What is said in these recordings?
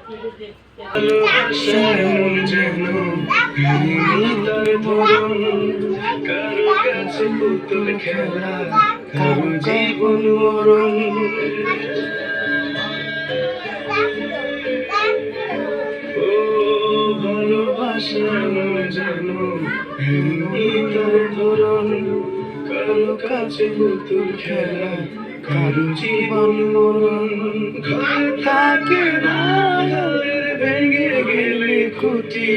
ভালোবাসা এমন যেন কাহিনী তার ধরন, কারো কাছে পুতুল খেলা, কারো জীবন মরণ। ও ভালোবাসা এমন যেন কাহিনী তার ধরন, কারো কাছে পুতুল খেলা, কারো জীবন মরণ। ঘর থাকে না ভেঙে গেলে খুঁটি,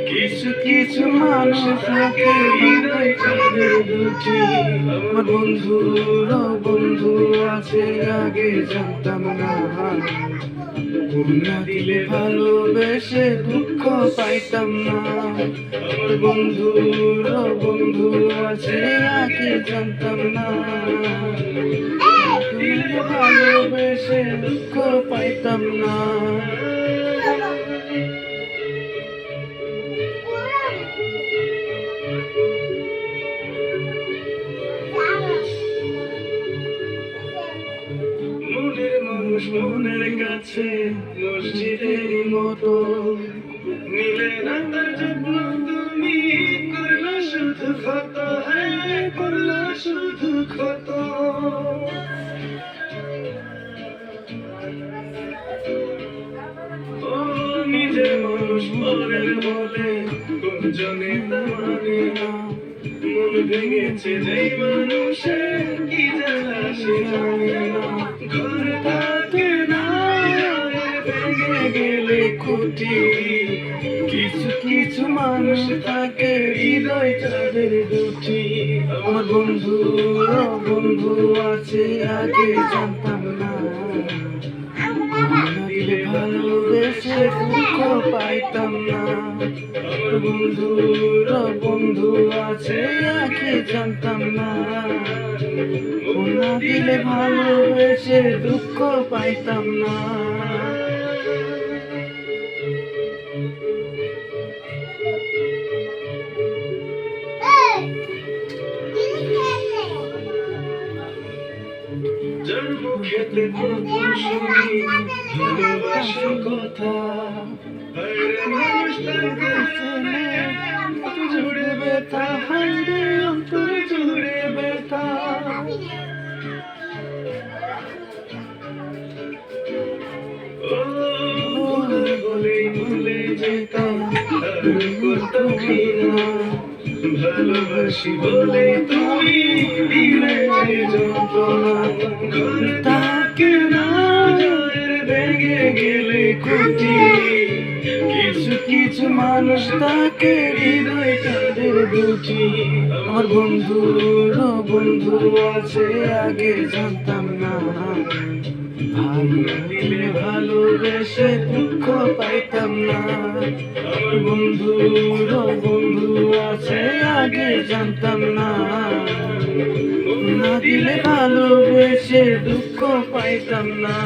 কিছু কিছু মানুষ থাকে হৃদয় তাদের দুটি। আমার বন্ধু আছে আগে জানতাম না, না দিলে ভালোবেসে দুঃখ পাইতাম না। আমার বন্ধু আছে আগে জানতাম না, দিলে ভালোবেসে দুঃখ পাইতাম না। মনের মানুষ মনের কাছে মসজিদের মতো, নিলে না তার যত্ন তুমি, করলা শুধু ক্ষত, হ্যাঁ করলা শুধু ক্ষত। ও নিজের মানুষ পরের বলে কোনজনে তা মানে না, মন ভেঙেছে যেই মানুষের কি জ্বালা সে জানে না। ঘর থাকে না ভেঙে গেলে খুঁটি, কিছু কিছু মানুষ থাকে হৃদয় তাদের দুটি। আমার বন্ধু আছে আগে জানতাম না, দিলে ভালোবেসে দুঃখ পাইতাম না। আমার বন্ধু আছে আগে জানতাম না, না দিলে ভালোবেসে দুঃখ পাইতাম না। যার মুখেতে প্রথম শুনি ভালোবাসার কথা, হায়রে মানুষ তার কাছে জুড়ে ব্যথা, হায়রে অন্তর জুড়ে ব্যথা। ও বলেই ভুলে যেতাম আর করতাম ঘৃণা, ভালোবাসি বলে তুমি দিলে যন্ত্রণা। ঘর থাকে না ভেঙে গেলে খুঁটি, কিছু কিছু মানুষ তাকে হৃদয় তাদের দুটি। আমার বন্ধু আছে আগে জানতাম না, ভালো দিলে ভালোবেসে দুঃখ পাইতাম না। আমার বন্ধু আছে আগে জানতাম না, না দিলে ভালোবেসে দুঃখ পাইতাম না।